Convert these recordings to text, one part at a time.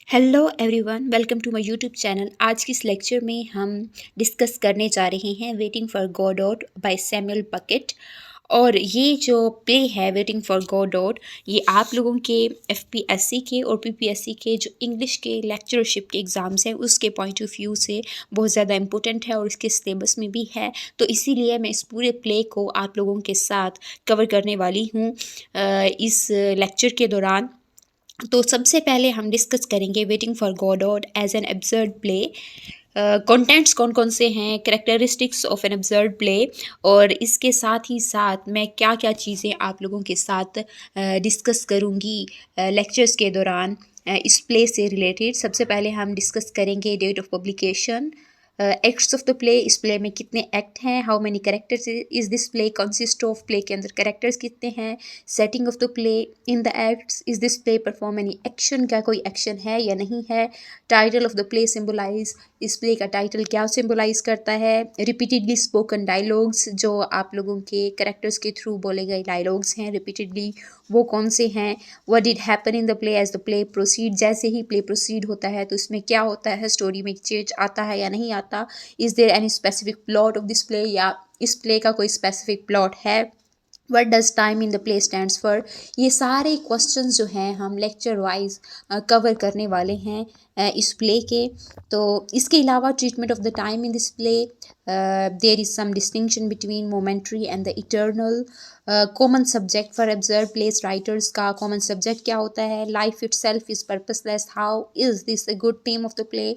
Hello everyone, welcome to my YouTube channel. आज की इस लेक्चर में हम डिस्कस करने जा रहे हैं waiting for Godot by Samuel Beckett. और ये जो प्ले है वेटिंग फॉर गॉडॉट, ये आप लोगों के एफपीएससी के और पीपीएससी के जो इंग्लिश के लेक्चरशिप के एग्ज़ाम्स हैं उसके पॉइंट ऑफ व्यू से बहुत ज़्यादा इंपॉर्टेंट है और इसके सिलेबस में भी है। तो इसीलिए मैं इस पूरे प्ले को आप लोगों के साथ कवर करने वाली हूँ इस लेक्चर के दौरान। तो सबसे पहले हम डिस्कस करेंगे waiting for Godot as an absurd play. Contents कौन कौन से हैं, characteristics of an absurd play, और इसके साथ ही साथ मैं क्या क्या चीज़ें आप लोगों के साथ डिस्कस करूँगी लेक्चर्स के दौरान इस प्ले से रिलेटेड। सबसे पहले हम डिस्कस करेंगे date of publication, acts of the play, इस प्ले में कितने एक्ट हैं, how many characters is this play consist of, play के अंदर कैरेक्टर्स कितने हैं, setting of the play, in the acts, is this play perform any action, क्या कोई एक्शन है या नहीं है, title of the play symbolise, इस प्ले का टाइटल क्या सिम्बोलाइज करता है, रिपीटेडली स्पोकन डायलॉग्स, जो आप लोगों के कैरेक्टर्स के थ्रू बोले गए डायलॉग्स हैं रिपीटेडली, वो कौन से हैं, what did happen in the play as the play proceed, जैसे ही प्ले प्रोसीड होता है तो इसमें क्या होता है, स्टोरी में चेंज आता है या नहीं आता, is there any specific plot of this play, या इस प्ले का कोई स्पेसिफिक प्लॉट है, what does time in the play stands for. ये सारे क्वेश्चंस जो हैं हम लेक्चर वाइज कवर करने वाले हैं इस प्ले के। तो इसके अलावा treatment of the time in this play, there is some distinction between momentary and the eternal, common subject for absurd plays writers का कॉमन सब्जेक्ट क्या होता है, life itself is purposeless, how is this a good theme of the play,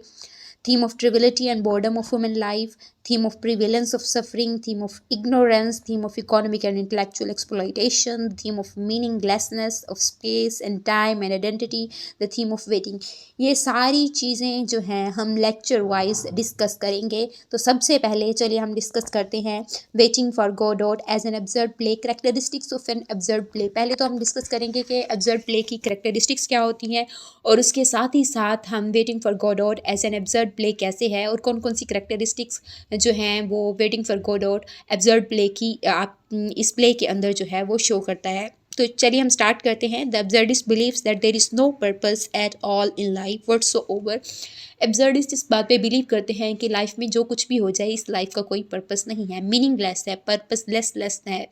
theme of triviality and boredom of human life, theme of prevalence of suffering, theme of ignorance, theme of economic and intellectual exploitation, theme of meaninglessness of space and time and identity, the theme of waiting। ये सारी चीज़ें जो हैं हम lecture wise discuss करेंगे। तो सबसे पहले चलिए हम डिस्कस करते हैं waiting for Godot as an absurd play, characteristics of an absurd play. पहले तो हम डिस्कस करेंगे कि एब्सर्ड प्ले की करेक्टरिस्टिक्स क्या होती हैं, और उसके साथ ही साथ हम waiting for Godot as an absurd play कैसे है और कौन कौन सी करेक्टरिस्टिक्स जो हैं वो वेटिंग फॉर गॉडॉट एब्सर्ड प्ले की आप इस प्ले के अंदर जो है वो शो करता है। तो चलिए हम स्टार्ट करते हैं। The absurdist believes that there is no purpose at all in life whatsoever. Absurdist इस बात पे बिलीव करते हैं कि लाइफ में जो कुछ भी हो जाए इस लाइफ का कोई पर्पस नहीं है, मीनिंगलेस है, पर्पसलेस है।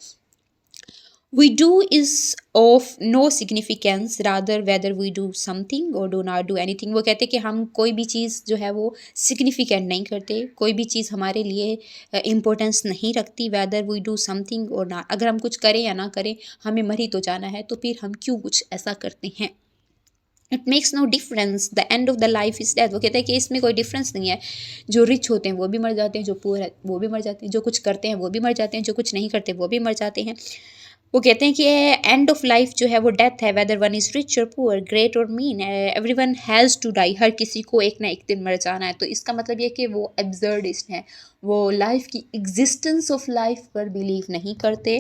We do is of no significance rather whether we do something or do not do anything। वो कहते हैं कि हम कोई भी चीज़ जो है वो सिग्निफिकेंट नहीं करते, कोई भी चीज़ हमारे लिए इम्पोर्टेंस नहीं रखती, whether we do something or not। अगर हम कुछ करें या ना करें हमें मर ही तो जाना है, तो फिर हम क्यों कुछ ऐसा करते हैं। It makes no difference, the end of the life is death. वो कहते हैं कि इसमें कोई डिफरेंस नहीं है, जो रिच होते हैं वो भी मर जाते हैं, जो पुअर है वो भी मर जाते हैं, जो कुछ करते हैं वो भी मर जाते हैं, जो कुछ नहीं करते वो भी मर जाते हैं। वो कहते हैं कि एंड ऑफ लाइफ जो है वो डेथ है, whether one is rich or poor, great or mean, everyone has to die. हर किसी को एक ना एक दिन मर जाना है। तो इसका मतलब ये कि वो एब्सर्डिस्ट हैं, वो लाइफ की एग्जिस्टेंस ऑफ लाइफ पर बिलीव नहीं करते।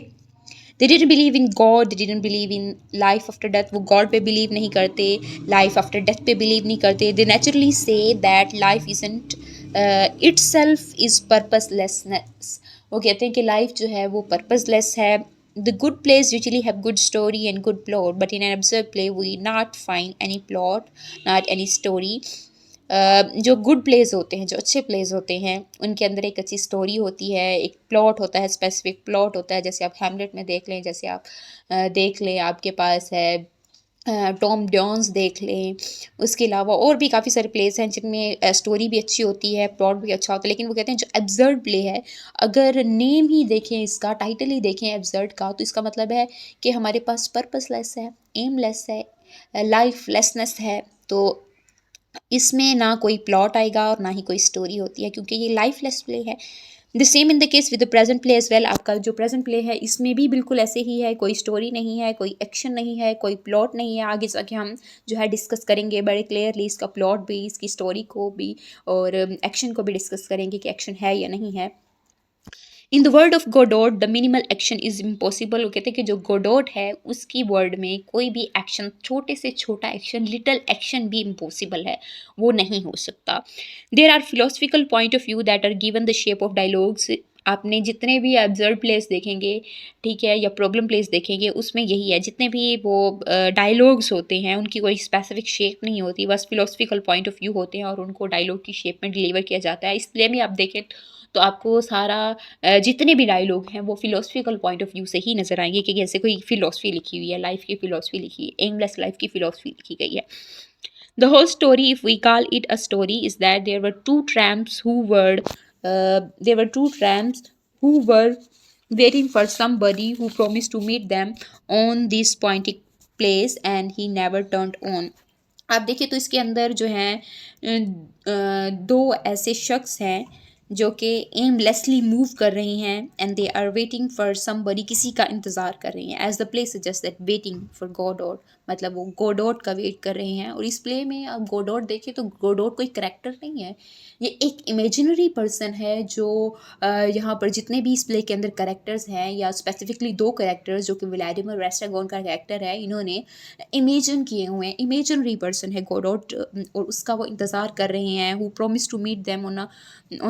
They didn't believe in God, they didn't believe in life after death. वो गॉड पे बिलीव नहीं करते, लाइफ आफ्टर डेथ पे बिलीव नहीं करते। They naturally say that life isn't itself is purposelessness. वो कहते हैं कि लाइफ जो है वो पर्पसलेस है। The good plays usually have good story and good plot, but in an absurd play we not find any plot, not any story। जो good pledge होते हैं, जो अच्छे प्लेज होते हैं, उनके अंदर एक अच्छी स्टोरी होती है, एक प्लॉट होता है, स्पेसिफिक प्लॉट होता है। जैसे आप हैमलेट में देख लें, जैसे आप देख लें आपके पास है टॉम जॉन्स देख लें। उसके अलावा और भी काफ़ी सारे प्लेस हैं जिनमें स्टोरी भी अच्छी होती है, प्लॉट भी अच्छा होता है। लेकिन वो कहते हैं जो एब्सर्ड प्ले है, अगर नेम ही देखें, इसका टाइटल ही देखें एब्सर्ड का, तो इसका मतलब है कि हमारे पास पर्पसलेस है, एमलेस है, लाइफ लेसनेस है। तो इसमें ना कोई प्लॉट आएगा और ना ही कोई स्टोरी होती है, क्योंकि ये लाइफलेस प्ले है। The same in the case with the present play as well. आपका जो प्रेजेंट प्ले है इसमें भी बिल्कुल ऐसे ही है, कोई स्टोरी नहीं है, कोई एक्शन नहीं है, कोई प्लॉट नहीं है। आगे जाके हम जो है डिस्कस करेंगे बड़े क्लियरली इसका प्लॉट भी, इसकी स्टोरी को भी और एक्शन को भी डिस्कस करेंगे कि एक्शन है या नहीं है। In the word of Godot the minimal action is impossible. वो कहते हैं कि जो गोडोट है उसकी वर्ड में कोई भी एक्शन, छोटे से छोटा एक्शन, लिटल एक्शन भी इम्पॉसिबल है, वो नहीं हो सकता। There are philosophical point of view that are given the shape of dialogues. आपने जितने भी एब्सर्ड प्लेस देखेंगे, ठीक है, या प्रॉब्लम प्लेस देखेंगे, उसमें यही है। जितने भी वो डायलॉग्स होते हैं, उनकी कोई स्पेसिफिक शेप नहीं होती, बस फिलोसफिकल पॉइंट ऑफ व्यू होते हैं और उनको डायलॉग की शेप में डिलीवर किया जाता है। इस प्ले में आप देखें तो आपको सारा जितने भी डायलॉग हैं वो फिलोसफिकल पॉइंट ऑफ व्यू से ही नज़र आएंगे कि जैसे कोई फिलोसफी लिखी हुई है, लाइफ की फिलोसफी लिखी है, एमलेस लाइफ की फिलोसफी लिखी गई है। The whole story, if we call it a story, is that there were two tramps who were waiting for somebody who promised to meet them on this pointy place, and he never turned on. आप देखिए तो इसके अंदर जो है दो ऐसे शख्स हैं जो कि एमलेसली मूव कर रही हैं and they are waiting for somebody, किसी का इंतज़ार कर रही हैं। As the play suggest that waiting for Godot, मतलब वो गॉडॉट का वेट कर रहे हैं। और इस प्ले में आप गॉडॉट देखिए तो गॉडॉट कोई करेक्टर नहीं है, ये एक इमेजिनरी पर्सन है जो यहाँ पर जितने भी इस प्ले के अंदर करेक्टर्स हैं, या स्पेसिफिकली दो करेक्टर्स जो कि व्लादिमीर रेस्ट्रागोन का कैरेक्टर है, इन्होंने इमेजिन किए हुए हैं। इमेजिनरी पर्सन है गॉडॉट और उसका वो इंतज़ार कर रहे हैं। Who promise to meet them on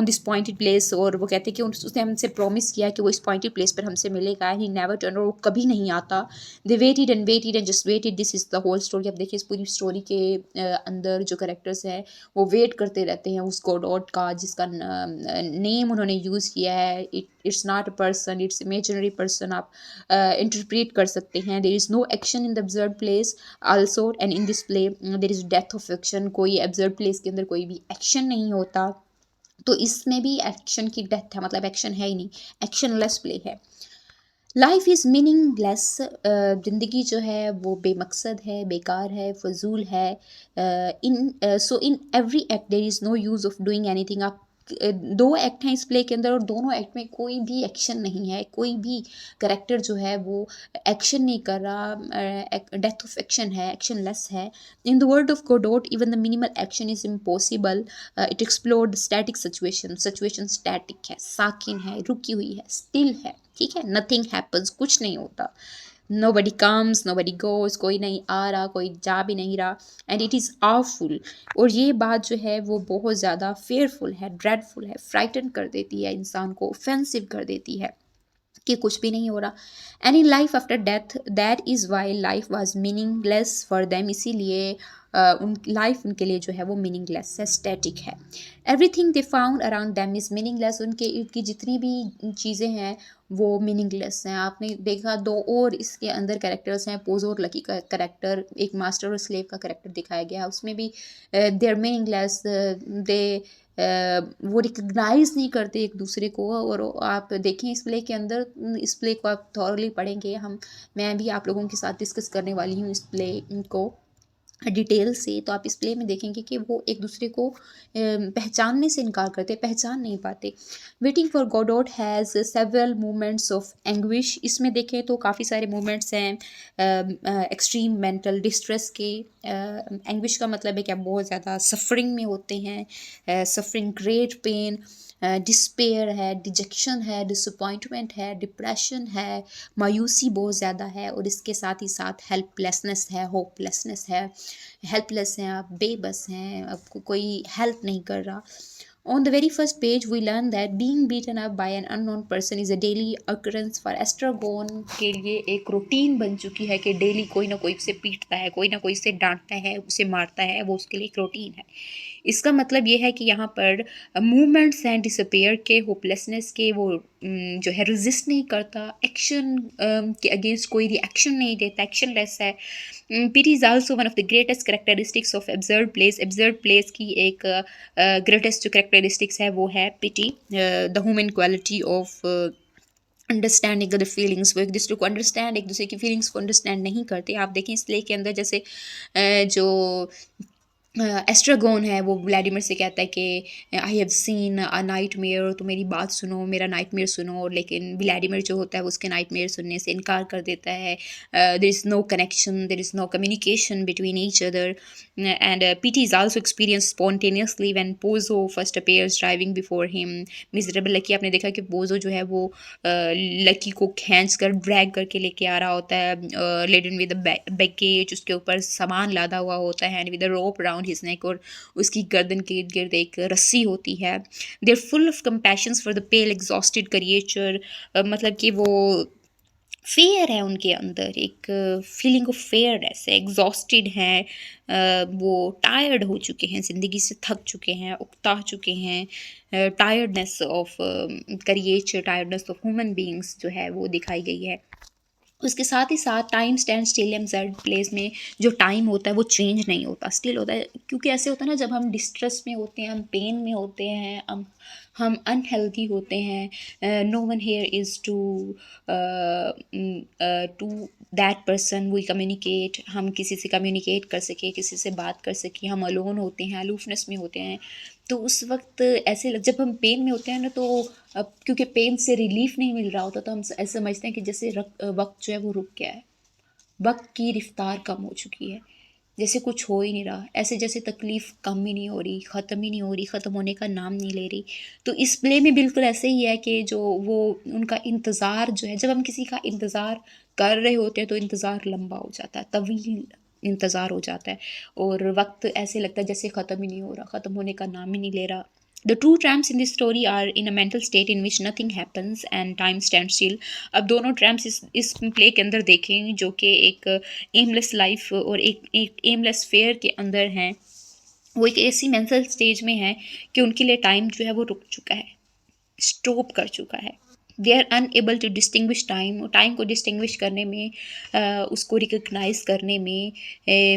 this pointed place, और वो कहते हैं कि उसने हमसे प्रॉमिस किया कि वो इस पॉइंटेड प्लेस पर हमसे मिलेगा। ही नेवर टर्न, और वो कभी नहीं आता। They waited and just waited. This is the whole story. अब देखिए इस पूरी स्टोरी के अंदर जो करेक्टर्स हैं वो वेट करते रहते हैं उस गॉडॉट का, जिसका नेम उन्होंने यूज़ किया है। It's not a person, it's imaginary person, आप इंटरप्रेट कर सकते हैं। There is no action in the absurd plays also, and in this play there is death of action. कोई ऑब्जर्व प्लेस के अंदर कोई भी एक्शन नहीं होता, तो इसमें भी एक्शन की डेथ है, मतलब एक्शन है ही नहीं, एक्शनलेस प्ले है। लाइफ इज़ मीनिंगलेस, ज़िंदगी जो है वो बेमकसद है, बेकार है, फजूल है। In every act there is no use of doing anything. आप दो एक्ट हैं इस प्ले के अंदर और दोनों एक्ट में कोई भी एक्शन नहीं है, कोई भी करेक्टर जो है वो एक्शन नहीं कर रहा, डेथ ऑफ एक्शन है, एक्शनलेस है। In the word of Godot even the minimal action is impossible. It explored static situation static है, साकिन है, रुकी हुई है, स्टिल है, ठीक है, नथिंग हैपन्स, कुछ नहीं होता। नोबडी कम्स, नोबडी गोज, कोई नहीं आ रहा, कोई जा भी नहीं रहा। एंड इट इज़ आवफुल, और ये बात जो है वो बहुत ज़्यादा फेयरफुल है, ड्रेडफुल है, फ्राइटन कर देती है इंसान को, ऑफेंसिव कर देती है कि कुछ भी नहीं हो रहा। And in life after death that is why life was meaningless for them, इसीलिए उन लाइफ उनके लिए जो है वो मीनिंगलेस है, स्टैटिक है। Everything they found around them is meaningless, उनके इर्द की जितनी भी चीज़ें हैं वो मीनिंगलेस हैं। आपने देखा दो और इसके अंदर कैरेक्टर्स हैं, पोज़ो और लकी का कैरेक्टर, एक मास्टर और स्लेव का कैरेक्टर दिखाया गया है, उसमें भी दे आर मीनिंगलेस, दे वो रिकग्नाइज़ नहीं करते एक दूसरे को। और आप देखें इस प्ले के अंदर, इस प्ले को आप थॉरली पढ़ेंगे, मैं भी आप लोगों के साथ डिस्कस करने वाली हूँ इस प्ले को डिटेल से, तो आप इस प्ले में देखेंगे कि वो एक दूसरे को पहचानने से इनकार करते, पहचान नहीं पाते। Waiting for Godot has several moments of anguish, इसमें देखें तो काफ़ी सारे मोमेंट्स हैं एक्सट्रीम मेंटल डिस्ट्रेस के। एंग्विश का मतलब है कि आप बहुत ज़्यादा सफरिंग में होते हैं, सफरिंग, ग्रेट पेन, डिस्पेयर है, डिजेक्शन है, डिसअपॉइंटमेंट है, डिप्रेशन है, मायूसी बहुत ज़्यादा है, और इसके साथ ही साथ हेल्पलेसनेस है, होपलेसनेस है। हेल्पलेस हैं आप, बेबस हैं, आपको कोई हेल्प नहीं कर रहा। On the very first page, we learn that being beaten up by an unknown person is a daily occurrence for Estragon के लिए एक रूटीन बन चुकी है कि डेली कोई ना कोई उसे पीटता है, कोई ना कोई उसे डांटता है, उसे मारता है, वो उसके लिए एक रूटीन है। इसका मतलब ये है कि यहाँ पर मूवमेंट्स हैं डिसअपेयर के, होपलेसनेस के, वो जो है रेजिस्ट नहीं करता, एक्शन के अगेंस्ट कोई रिएक्शन नहीं देता, एक्शनलेस है। Pity is also one of the greatest characteristics of absurd plays. Absurd plays की एक ग्रेटेस्ट जो करेक्टरिस्टिक्स है वो है pity, the human quality of understanding the feelings. वो एक दूसरे को अंडरस्टैंड, एक दूसरे की फीलिंग्स को अंडरस्टैंड नहीं करते। आप देखें इस प्ले के अंदर जैसे जो एस्ट्रागोन है वो व्लादिमीर से कहता है कि I have seen a nightmare, तो मेरी बात सुनो, मेरा नाइटमेयर सुनो। लेकिन व्लादिमीर जो होता है वो उसके नाइटमेयर सुनने से इनकार कर देता है। There is no connection, there is no communication between each other. And pity is also experience spontaneously when Pozzo first appears driving before him. Miserable Lucky, आपने देखा कि पोजो जो है वो लकी को खींच कर ड्रैग करके लेके आ रहा होता है, लेडन विद बैगेज, उसके ऊपर सामान लादा हुआ होता है, and with a rope around his neck, और उसकी गर्दन के इर्द गिर्द एक रस्सी होती है। They are full of compassions for the pale exhausted creature, मतलब कि वो फेयर है उनके अंदर, एक फीलिंग ऑफ फेयरनेस है, एग्जॉस्टेड हैं, वो टायर्ड हो चुके हैं, ज़िंदगी से थक चुके हैं, उकता चुके हैं। Tiredness of creature, tiredness of human beings जो है वो दिखाई गई है। उसके साथ ही साथ time stand still absurd place में जो टाइम होता है वो चेंज नहीं होता, स्टिल होता है। क्योंकि ऐसे होता है ना, जब हम डिस्ट्रेस में होते हैं, हम पेन में होते हैं, हम अनहेल्दी होते हैं, no one here is to that person we communicate, हम किसी से कम्युनिकेट कर सके, किसी से बात कर सके, हम अलोन होते हैं, अलूफनेस में होते हैं। तो उस वक्त जब हम पेन में होते हैं ना, तो अब क्योंकि पेन से रिलीफ नहीं मिल रहा होता, तो हम ऐसे समझते हैं कि जैसे वक्त जो है वो रुक गया है, वक्त की रफ्तार कम हो चुकी है, जैसे कुछ हो ही नहीं रहा, ऐसे जैसे तकलीफ़ कम ही नहीं हो रही, ख़त्म ही नहीं हो रही, ख़त्म होने का नाम नहीं ले रही। तो इस प्ले में बिल्कुल ऐसे ही है कि जो वो उनका इंतज़ार जो है, जब हम किसी का इंतज़ार कर रहे होते हैं तो इंतज़ार लंबा हो जाता है, तवील इंतज़ार हो जाता है, और वक्त ऐसे लगता है जैसे ख़त्म ही नहीं हो रहा, ख़त्म होने का नाम ही नहीं ले रहा। The two tramps in this story are in a mental state in which nothing happens and time stands still. अब दोनों ट्रैम्प्स इस प्ले के अंदर देखें जो कि एक एमलेस लाइफ और एक एमलेस फेयर के अंदर हैं। वो एक ऐसी मेंटल स्टेज में है कि उनके लिए टाइम जो है वो रुक चुका है, स्टॉप कर चुका है। They are unable to distinguish time, time को डिस्टिंग्विश करने में, उसको रिकग्नाइज करने में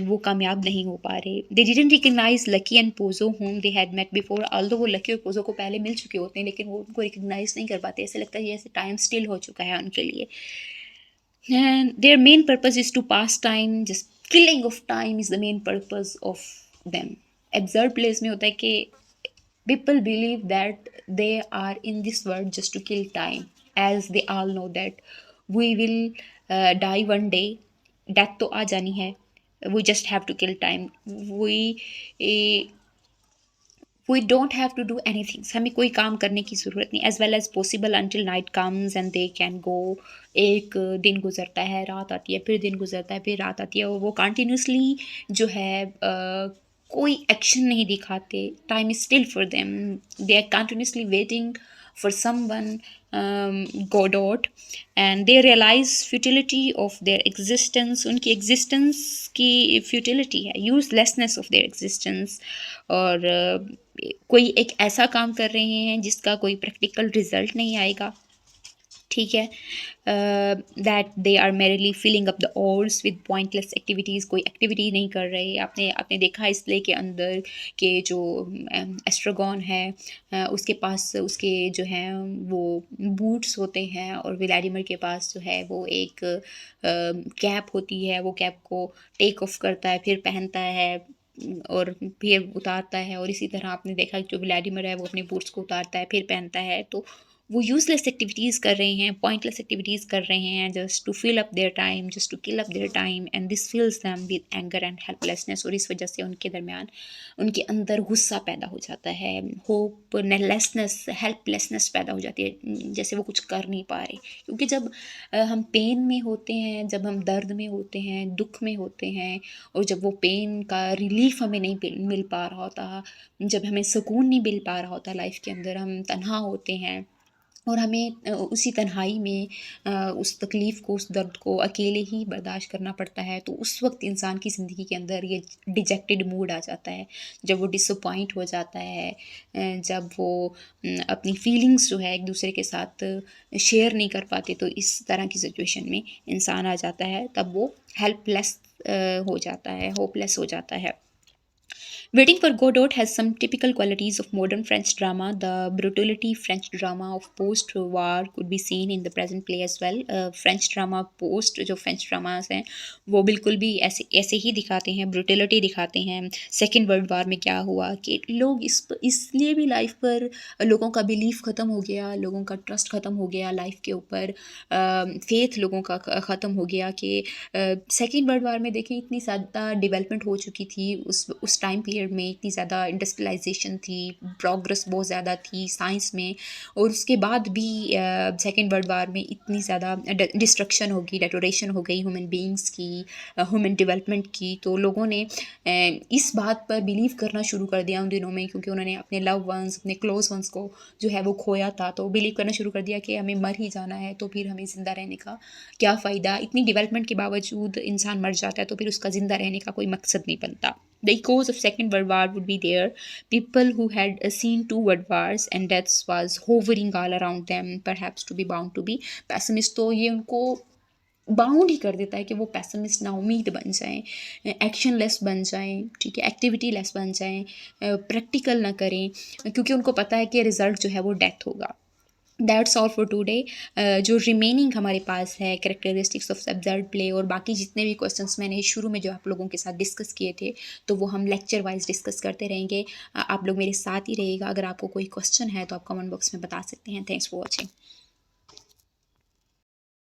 वो कामयाब नहीं हो पा रहे। They didn't recognise Lucky and Pozzo whom they had met before, although वो लकी और पोजो को पहले मिल चुके होते हैं, लेकिन वो उनको रिकग्नाइज नहीं कर पाते, ऐसे लगता है जैसे टाइम स्टिल हो चुका है उनके लिए। And their main purpose is to pass time, just killing of time is the main purpose of them. Absurd place में होता है कि people believe that they are in this world just to kill time, as they all know that we will die one day, death तो आ जानी है, we just have to kill time, eh, we don't have to do anything, हमें कोई काम करने की ज़रूरत नहीं, as well as possible until night comes and they can go। एक दिन गुजरता है, रात आती है, फिर दिन गुजरता है, फिर रात आती है, और वो कंटिन्यूसली जो है कोई एक्शन नहीं दिखाते। Time is still for them, they are continuously waiting for someone, Godot, and they realize futility of their existence, उनकी existence की futility है, uselessness of their existence, और कोई एक ऐसा काम कर रहे हैं जिसका कोई प्रैक्टिकल रिजल्ट नहीं आएगा, ठीक है। That they are merely filling up the hours with pointless activities, कोई एक्टिविटी नहीं कर रहे। आपने देखा इस प्ले के अंदर कि जो एस्ट्रागॉन है, उसके पास उसके जो हैं वो बूट्स होते हैं, और व्लादिमीर के पास जो है वो एक कैप होती है, वो कैप को टेक ऑफ करता है, फिर पहनता है और फिर उतारता है, और इसी तरह आपने देखा जो व्लादिमीर है वो अपने बूट्स को उतारता है फिर पहनता है। तो वो यूज़लेस एक्टिविटीज़ कर रहे हैं, पॉइंटलेस एक्टिविटीज़ कर रहे हैं, just to fill up their time, just to kill up their time, and this fills them with anger and helplessness, और इस वजह से उनके दरमियान उनके अंदर गुस्सा पैदा हो जाता है, होपलेसनेस, हेल्पलेसनेस पैदा हो जाती है, जैसे वो कुछ कर नहीं पा रहे। क्योंकि जब हम पेन में होते हैं, जब हम दर्द में होते हैं, दुख में होते हैं, और जब वो पेन का रिलीफ हमें नहीं मिल पा रहा होता, जब हमें सुकून नहीं मिल पा रहा होता लाइफ के अंदर, हम तन्हा होते हैं, और हमें उसी तन्हाई में उस तकलीफ़ को, उस दर्द को अकेले ही बर्दाश्त करना पड़ता है। तो उस वक्त इंसान की ज़िंदगी के अंदर ये डिजेक्टेड मूड आ जाता है, जब वो डिसअपॉइंट हो जाता है, जब वो अपनी फीलिंग्स जो है एक दूसरे के साथ शेयर नहीं कर पाते, तो इस तरह की सिचुएशन में इंसान आ जाता है, तब वो हेल्पलेस हो जाता है, होपलेस हो जाता है। Waiting for Godot has some typical qualities of modern French drama. The brutality French drama of post-war could be seen in the present play as well. French drama post जो French dramas हैं वो बिल्कुल भी ऐसे ऐसे ही दिखाते हैं, brutality दिखाते हैं। सेकेंड वर्ल्ड वार में क्या हुआ कि लोग इसलिए भी लाइफ पर लोगों का बिलीफ ख़त्म हो गया, लोगों का ट्रस्ट ख़त्म हो गया लाइफ के ऊपर, फेथ लोगों का ख़त्म हो गया कि सेकेंड वर्ल्ड वार में देखें इतनी ज़्यादा डेवलपमेंट हो चुकी थी उस टाइम पीरियड पीरियड में इतनी ज़्यादा इंडस्ट्रियलाइजेशन थी, प्रोग्रेस बहुत ज़्यादा थी साइंस में, और उसके बाद भी सेकेंड वर्ल्ड वार में इतनी ज़्यादा डिस्ट्रक्शन होगी, डेटोरेशन हो गई ह्यूमन बींग्स की, ह्यूमन डेवलपमेंट की। तो लोगों ने इस बात पर बिलीव करना शुरू कर दिया उन दिनों में, क्योंकि उन्होंने अपने लव वंस, अपने क्लोज वंस को जो है वो खोया था, तो बिलीव करना शुरू कर दिया कि हमें मर ही जाना है, तो फिर हमें ज़िंदा रहने का क्या फ़ायदा। इतनी डेवलपमेंट के बावजूद इंसान मर जाता है, तो फिर उसका ज़िंदा रहने का कोई मकसद नहीं बनता। The cause of Second World War would be there. People who had seen two world wars and deaths was hovering all around them, perhaps to be bound to be pessimist. तो ये उनको बाउंड ही कर देता है कि वो pessimist ना उम्मीद बन जाएं, एक्शन लेस बन जाएं, ठीक है, एक्टिविटी लेस बन जाएं, प्रैक्टिकल ना करें, क्योंकि उनको पता है कि रिज़ल्ट जो है वो डेथ होगा। That's all for today. जो रिमेनिंग हमारे पास है कैरेक्टरिस्टिक्स ऑफ अब्सर्ड प्ले और बाकी जितने भी क्वेश्चंस मैंने शुरू में जो आप लोगों के साथ डिस्कस किए थे, तो वो हम लेक्चर वाइज डिस्कस करते रहेंगे। आप लोग मेरे साथ ही रहिएगा। अगर आपको कोई क्वेश्चन है तो आप कमेंट बॉक्स में बता सकते हैं। Thanks for watching.